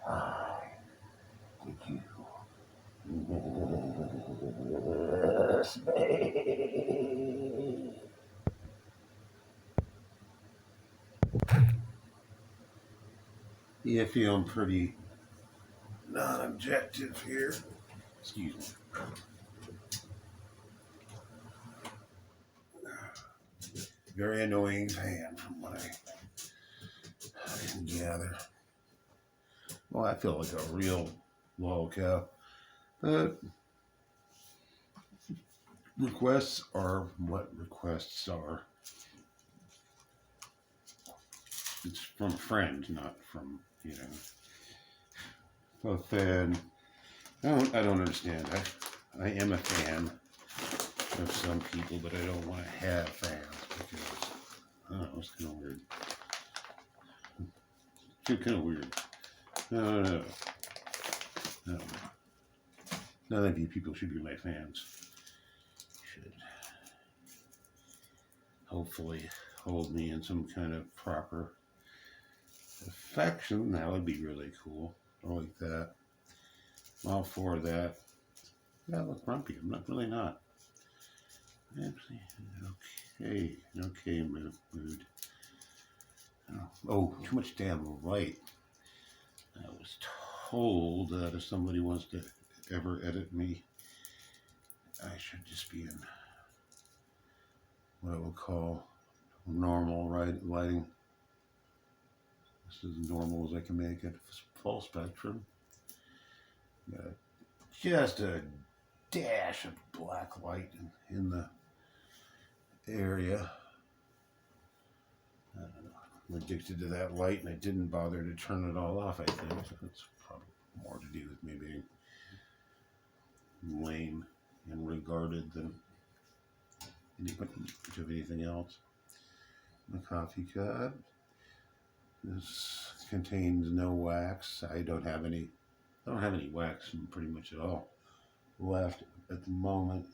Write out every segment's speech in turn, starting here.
I did you miss me? Yeah, feeling pretty non-objective here. Excuse me. Very annoying fan from what I can gather. Well, I feel like a real lolcow. But requests are what requests are. It's from a friend, not from, a fan. I don't understand. I am a fan of some people, but I don't want to have fans because, I don't know, it's kind of weird. It's kind of weird. No. No. None of you people should be my fans. Should hopefully hold me in some kind of proper affection. That would be really cool. I like that. I'm all for that. Yeah, I look grumpy. I'm not really not. Actually, okay, mood. Oh, too much damn light. I was told that if somebody wants to ever edit me, I should just be in what I would call normal lighting. This is as normal as I can make it. Full spectrum. Just a dash of black light in the area. I don't know. I'm addicted to that light, and I didn't bother to turn it all off. I think so it's probably more to do with me being lame and regarded than much of anything else. My coffee cup. This contains no wax. I don't have any wax pretty much at all left at the moment.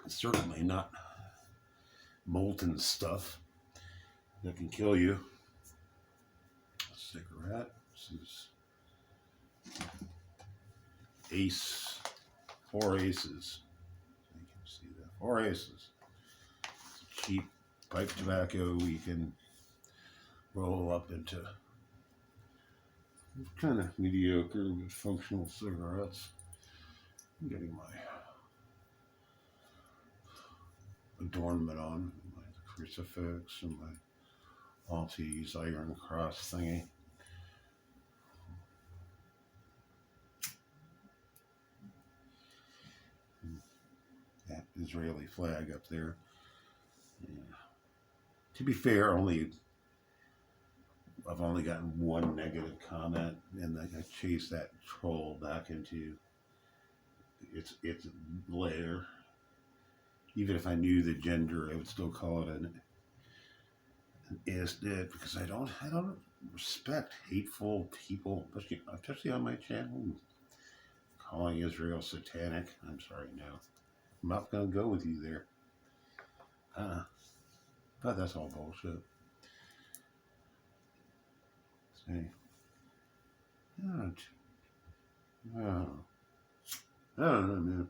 It's certainly not molten stuff that can kill you. A cigarette. This is Ace. 4 aces. You can see that. 4 aces. It's cheap pipe tobacco we can roll up into kind of mediocre but functional cigarettes. I'm getting my adornment on, my crucifix and my Maltese iron cross thingy. That Israeli flag up there. Yeah. To be fair, I've only gotten one negative comment, and I chased that troll back into its lair. Even if I knew the gender, I would still call it an is-dead because I don't respect hateful people, especially on my channel. Calling Israel satanic. I'm sorry, no. I'm not going to go with you there. But that's all bullshit. See. I don't know, man.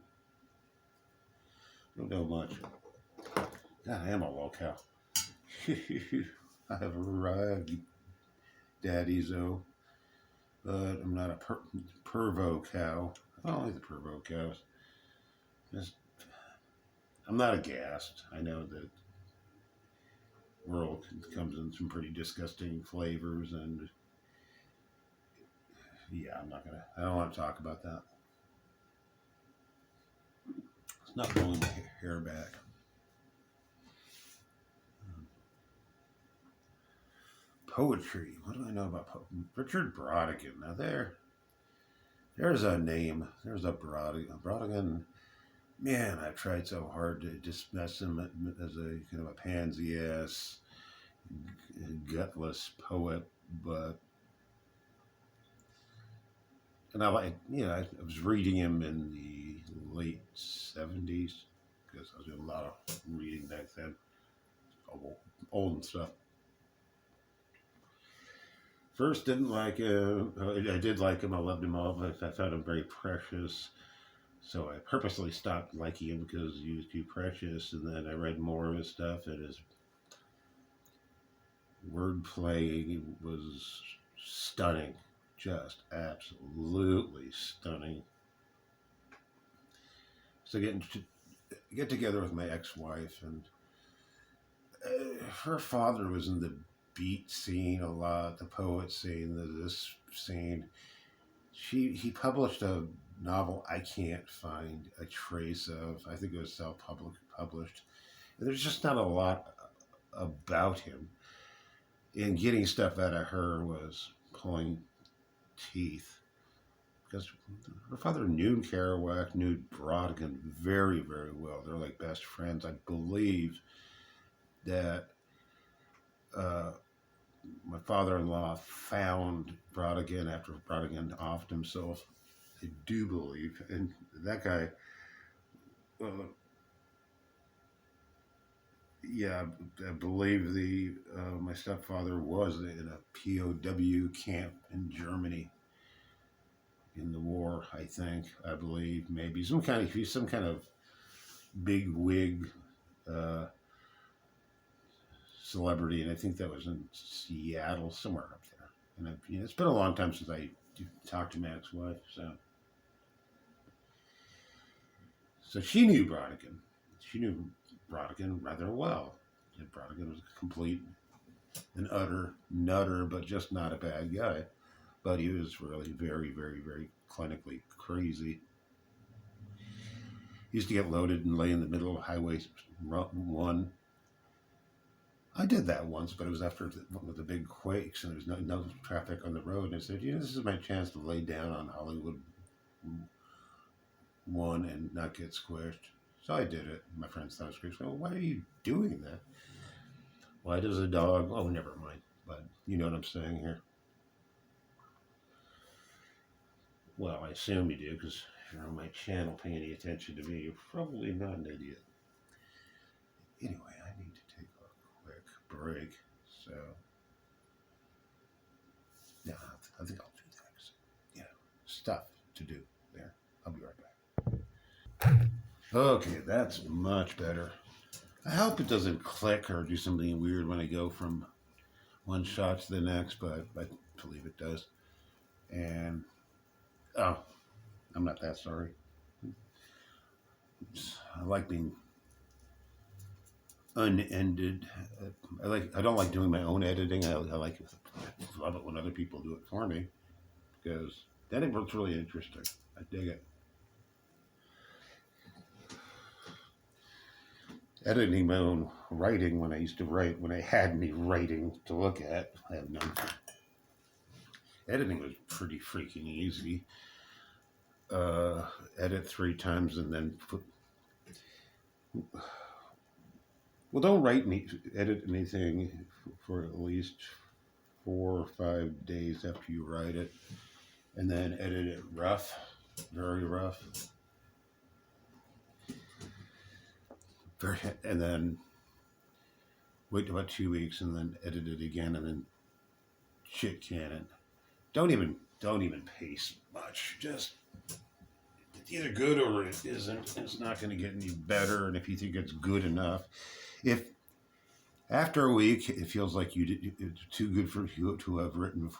Don't know much. God, I am a lolcow. I have arrived, Daddy-zo. But I'm not a pervo cow. I don't like the pervo cows. I'm not aghast. I know that world comes in some pretty disgusting flavors, and yeah, I don't want to talk about that. It's not pulling my hair back. Poetry. What do I know about Richard Brautigan? Now there's a name. There's a Brautigan. Man, I've tried so hard to dismiss him as a kind of a pansy ass, gutless poet, but I was reading him in the late 70s because I was doing a lot of reading back then, old and stuff. First, didn't like him. I did like him. I loved him all, but I found him very precious. So I purposely stopped liking him because he was too precious. And then I read more of his stuff, and his wordplay was stunning, just absolutely stunning. So get together with my ex-wife, and her father was in the beat scene a lot, the poet scene, this scene. He published a novel I can't find a trace of. I think it was self-published. There's just not a lot about him. And getting stuff out of her was pulling teeth because her father knew Kerouac, knew Brodigan very, very well. They're like best friends. I believe that uh, my father-in-law found Brodigan after Brodigan offed himself. I do believe, and that guy, yeah, I believe my stepfather was in a POW camp in Germany in the war. I believe maybe he's some kind of big wig uh, celebrity, and I think that was in Seattle, somewhere up there. And it's been a long time since I talked to Matt's wife, so she knew Brodigan. She knew Brodigan rather well. And Brodigan was a complete and utter nutter, but just not a bad guy. But he was really very, very, very clinically crazy. He used to get loaded and lay in the middle of Highway 1. I did that once, but it was after the big quakes and there was no traffic on the road. And I said, this is my chance to lay down on Hollywood 1 and not get squished. So I did it. My friends thought it was crazy. Well, why are you doing that? Why does a dog? Oh, never mind. But you know what I'm saying here. Well, I assume you do because if you're on my channel paying any attention to me, you're probably not an idiot. Anyway, I need to take a quick break. So, yeah, I think I'll do that. Stuff to do there. I'll be right back. Okay, that's much better. I hope it doesn't click or do something weird when I go from one shot to the next, but I believe it does. And, oh, I'm not that sorry. I like being unended. I don't like doing my own editing. I love it when other people do it for me because then it looks really interesting. I dig it. Editing my own writing when I used to write, when I had any writing to look at, I have none. Editing was pretty freaking easy. Edit 3 times and then put. Well, don't edit anything for at least 4 or 5 days after you write it, and then edit it rough, very rough. And then wait about 2 weeks and then edit it again and then shit can it. Don't even paste much. Just it's either good or it isn't. It's not going to get any better. And if you think it's good enough, if after a week it feels like it's too good for you to have written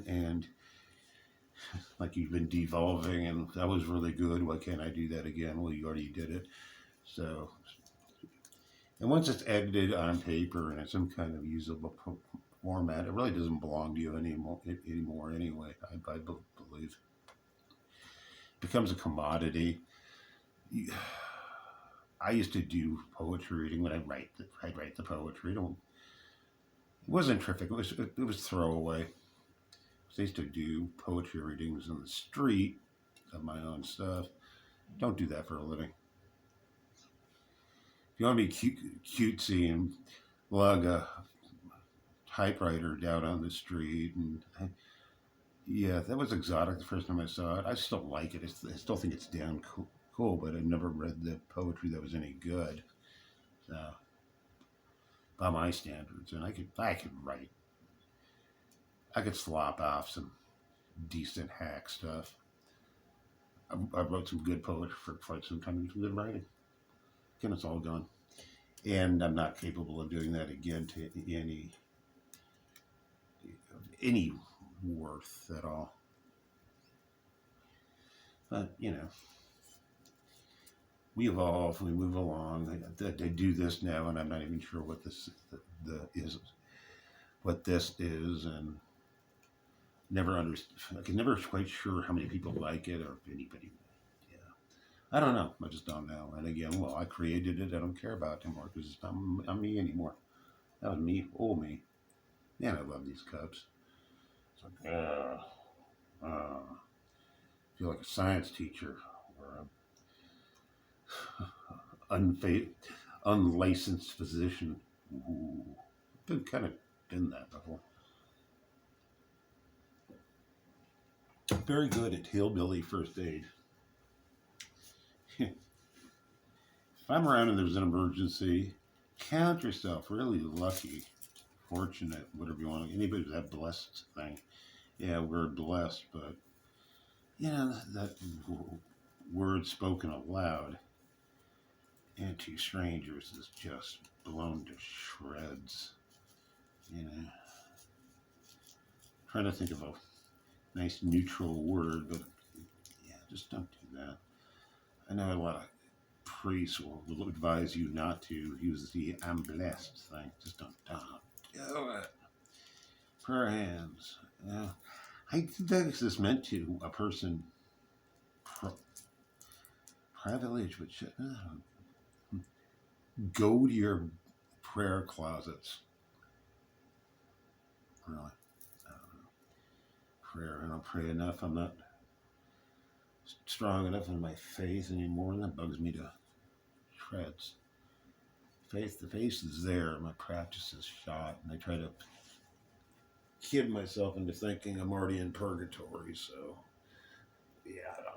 and like you've been devolving and that was really good. Why can't I do that again? Well, you already did it. So, and once it's edited on paper and it's some kind of usable format, it really doesn't belong to you anymore anyway, I believe. It becomes a commodity. I used to do poetry reading when I'd write the poetry. It wasn't terrific. It was throwaway. I used to do poetry readings in the street of my own stuff. Don't do that for a living. If you want to be cutesy and lug a typewriter down on the street, and yeah, that was exotic the first time I saw it. I still like it. I still think it's damn cool, but I've never read the poetry that was any good. So, by my standards, and I could write I could slop off some decent hack stuff. I wrote some good poetry for quite some time, some good writing. Again, it's all gone. And I'm not capable of doing that again to any worth at all. But, we evolve, we move along. They do this now, and I'm not even sure what this is, and I can never quite sure how many people like it or if anybody. Yeah, I don't know. I just don't know. And again, well, I created it. I don't care about it anymore because I'm me anymore. That was me, old me. Man, I love these cups. It's like, I feel like a science teacher or an unlicensed physician. Ooh, I've kind of been that before. Very good at hillbilly first aid. If I'm around and there's an emergency, count yourself really lucky, fortunate, whatever you want. Anybody that blessed thing. Yeah, we're blessed, but that word spoken aloud and to strangers is just blown to shreds. Trying to think of a nice neutral word, but yeah, just don't do that. I know a lot of priests will advise you not to use the "I'm blessed" thing. Just don't do it. Prayer hands. Yeah, I think this is meant to a person privately, but go to your prayer closets. Really, I don't know. Prayer. I don't pray enough. I'm not strong enough in my faith anymore, and that bugs me to shreds. The faith is there. My practice is shot, and I try to kid myself into thinking I'm already in purgatory. So, yeah, I don't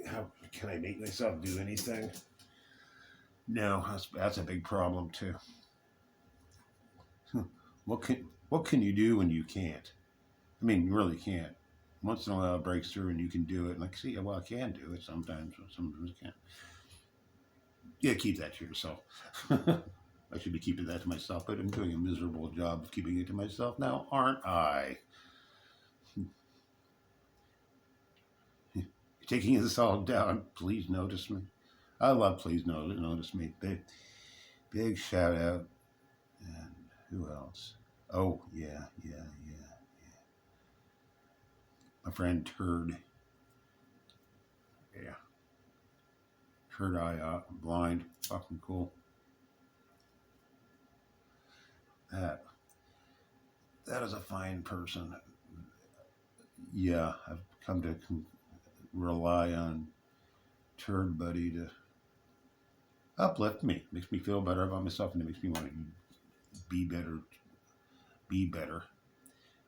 know. How can I make myself do anything? No, that's a big problem too. What can you do when you can't? I mean, you really can't. Once in a while, it breaks through, and you can do it. Like, see, well, I can do it sometimes. Sometimes I can't. Yeah, keep that to yourself. I should be keeping that to myself, but I'm doing a miserable job of keeping it to myself now, aren't I? Taking this all down, please notice me. I love please notice me. Big shout out. And who else? Oh, yeah. My friend Turd. Yeah. Third eye blind. Fucking cool. That is a fine person. Yeah, I've come to rely on Turd Buddy to uplift me. Makes me feel better about myself, and it makes me want to be better. Be better.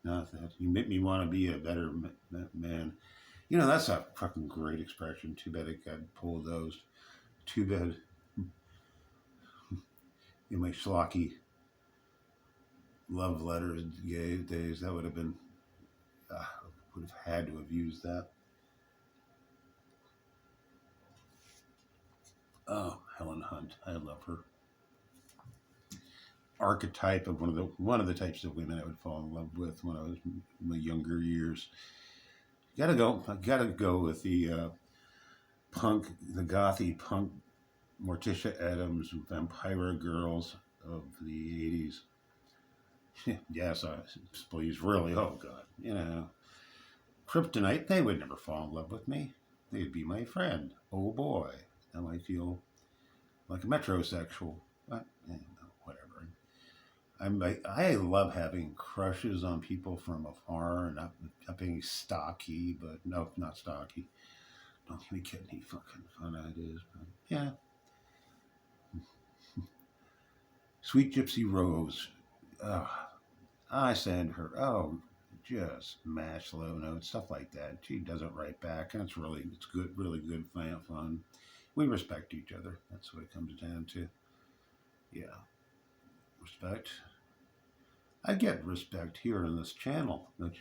Not that you make me want to be a better man. That's a fucking great expression. Too bad I got pulled those. Too bad in my schlocky love letters gay days, that would have been, would have had to have used that. Oh, Helen Hunt, I love her. Archetype of one of the types of women I would fall in love with when I was in my younger years. I gotta go with the gothy punk Morticia Adams, Vampira Girls of the 80s. Yes, please, really, oh God. Kryptonite, they would never fall in love with me. They'd be my friend. Oh boy, now I feel like a metrosexual. But, whatever. I love having crushes on people from afar and not being stocky, but no, not stocky. Don't let me get any fucking fun ideas. But yeah. Sweet Gypsy Rose. I send her, just mash low notes, stuff like that. She doesn't write back, and it's good, really good fun. We respect each other. That's what it comes down to. Yeah. Respect. I get respect here in this channel, which,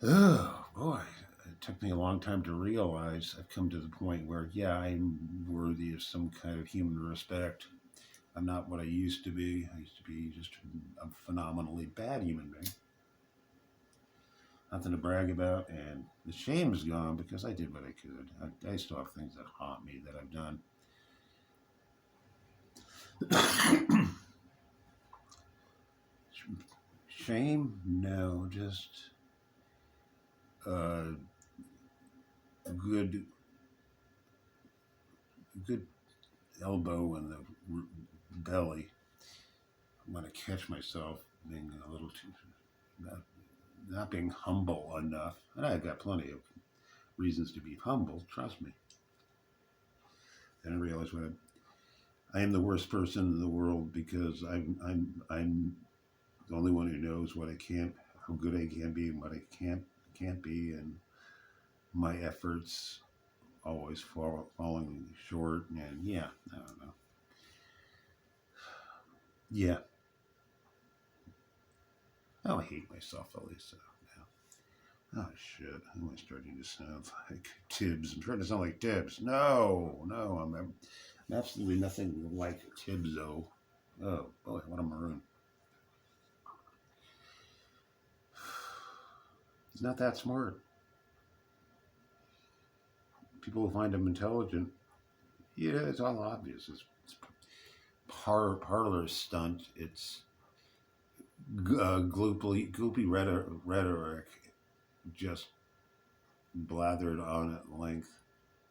oh boy, it took me a long time to realize. I've come to the point where, yeah, I'm worthy of some kind of human respect. I'm not what I used to be. I used to be just a phenomenally bad human being. Nothing to brag about, and the shame is gone because I did what I could. I still have things that haunt me that I've done. Shame? No, just a good elbow in the belly when I catch myself being a little too not being humble enough. And I've got plenty of reasons to be humble, trust me. And I realize when I am the worst person in the world because I'm the only one who knows what I can't, how good I can be, and what I can't be, and my efforts always falling short. And yeah, I don't know. Yeah, I hate myself at least. Oh shit! Am I starting to sound like Tibbs? I'm trying to sound like Tibbs. No, I'm absolutely nothing like Tibbs though. Oh boy, what a maroon. He's not that smart. People who find him intelligent, yeah, it's all obvious. It's parlor stunt. It's gloopy rhetoric, just blathered on at length.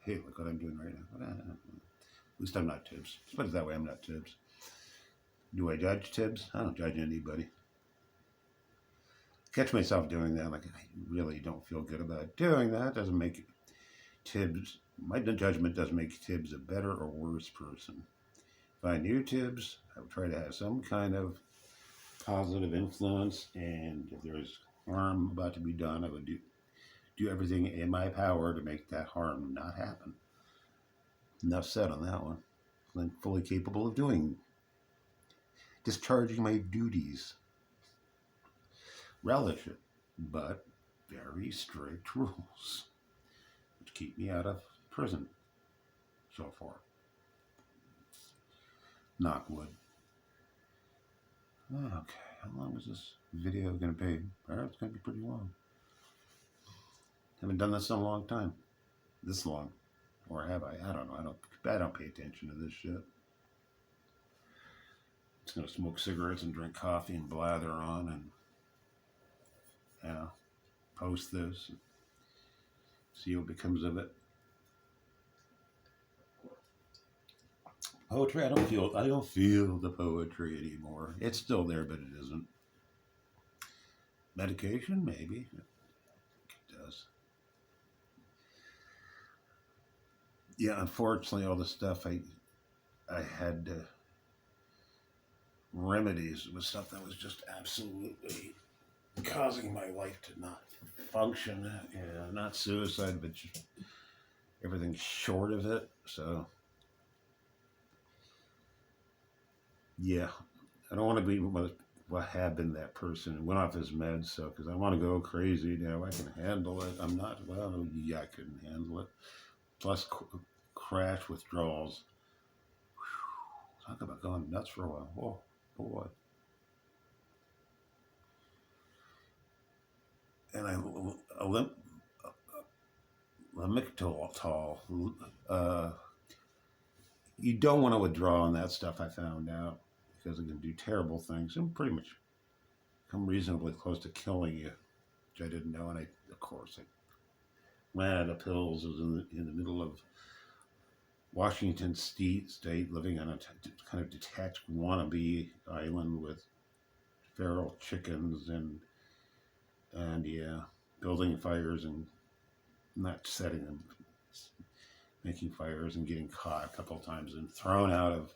Hey, look what I'm doing right now. At least I'm not Tibbs. Let's put it that way, I'm not Tibbs. Do I judge Tibbs? I don't judge anybody. Catch myself doing that, like I really don't feel good about doing that. Doesn't make Tibbs, my judgment doesn't make Tibbs a better or worse person. If I knew Tibbs, I would try to have some kind of positive influence, and if there's harm about to be done, I would do everything in my power to make that harm not happen. Enough said on that one. I'm fully capable of discharging my duties. Relish it, but very strict rules, which keep me out of prison so far. Knock wood. Okay, how long is this video going to be? It's going to be pretty long. Haven't done this in a long time. This long. Or have I? I don't know. I don't pay attention to this shit. Just going to smoke cigarettes and drink coffee and blather on and, post this. See what becomes of it. Poetry, I don't feel the poetry anymore. It's still there, but it isn't. Medication, maybe. It does. Yeah, unfortunately, all the stuff I had remedies was stuff that was just absolutely causing my life to not function. Yeah, not suicide, but just everything short of it. So, yeah, I don't want to be what had been that person who went off his meds. So, because I want to go crazy now, I can handle it. I'm not. Well, yeah, I couldn't handle it. Plus, crash withdrawals. Whew, talk about going nuts for a while. Oh boy. And lamictal, you don't want to withdraw on that stuff, I found out, because it can do terrible things and pretty much come reasonably close to killing you, which I didn't know. And of course, I ran out of pills. I was in the middle of Washington State, living on a kind of detached wannabe island with feral chickens and yeah, building fires and not setting them, making fires and getting caught a couple of times and thrown out of,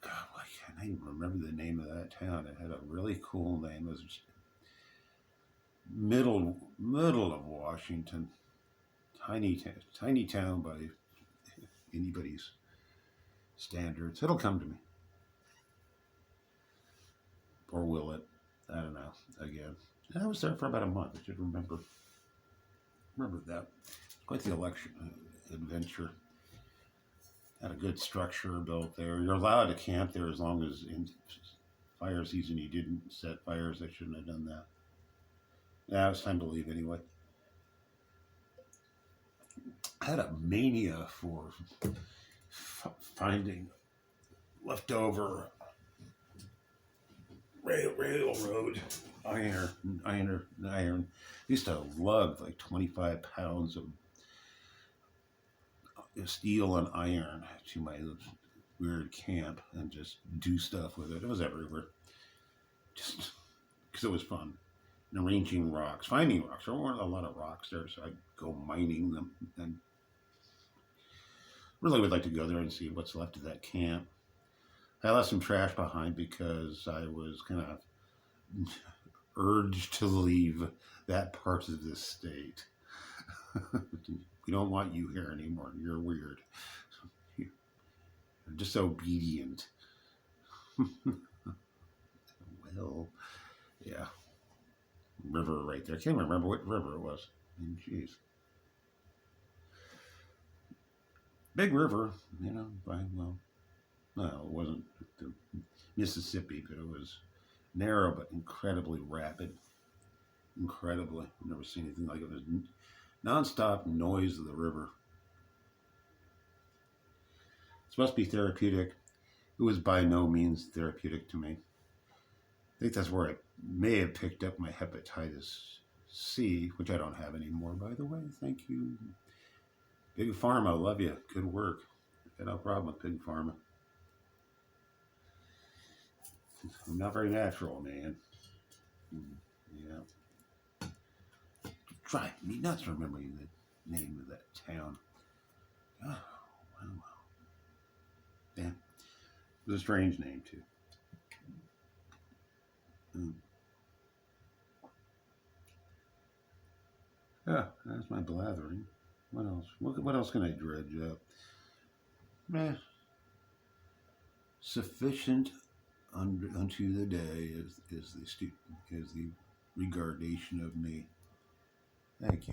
God, I can't even remember the name of that town. It had a really cool name. It was just middle of Washington, tiny town by anybody's standards. It'll come to me. or will it? I don't know. Again, I was there for about a month. I should remember that. Quite the election adventure. Had a good structure built there. You're allowed to camp there as long as in fire season you didn't set fires. I shouldn't have done that. Yeah, it was time to leave anyway. I had a mania for finding leftover railroad iron. I used to lug like 25 pounds of steel and iron to my weird camp and just do stuff with it. It was everywhere, just because it was fun. And arranging rocks, finding rocks. There weren't a lot of rocks there, so I'd go mining them and really would like to go there and see what's left of that camp. I left some trash behind because I was kind of urged to leave that part of the state. We don't want you here anymore. You're weird. You're just obedient. Well, yeah. River right there. I can't remember what river it was. Jeez. Big river, well, no, it wasn't the Mississippi, but it was narrow but incredibly rapid. Incredibly. I've never seen anything like it. It was nonstop noise of the river. It's supposed to be therapeutic. It was by no means therapeutic to me. I think that's where I may have picked up my hepatitis C, which I don't have anymore, by the way. Thank you. Big Pharma, love you. Good work. Got no problem with Big Pharma. I'm not very natural, man. Yeah. Drive me nuts remembering the name of that town. Oh, wow. Yeah. It was a strange name, too. Yeah, that's my blathering. What else? What else can I dredge up? Sufficient unto the day is the regardation of me. Thank you.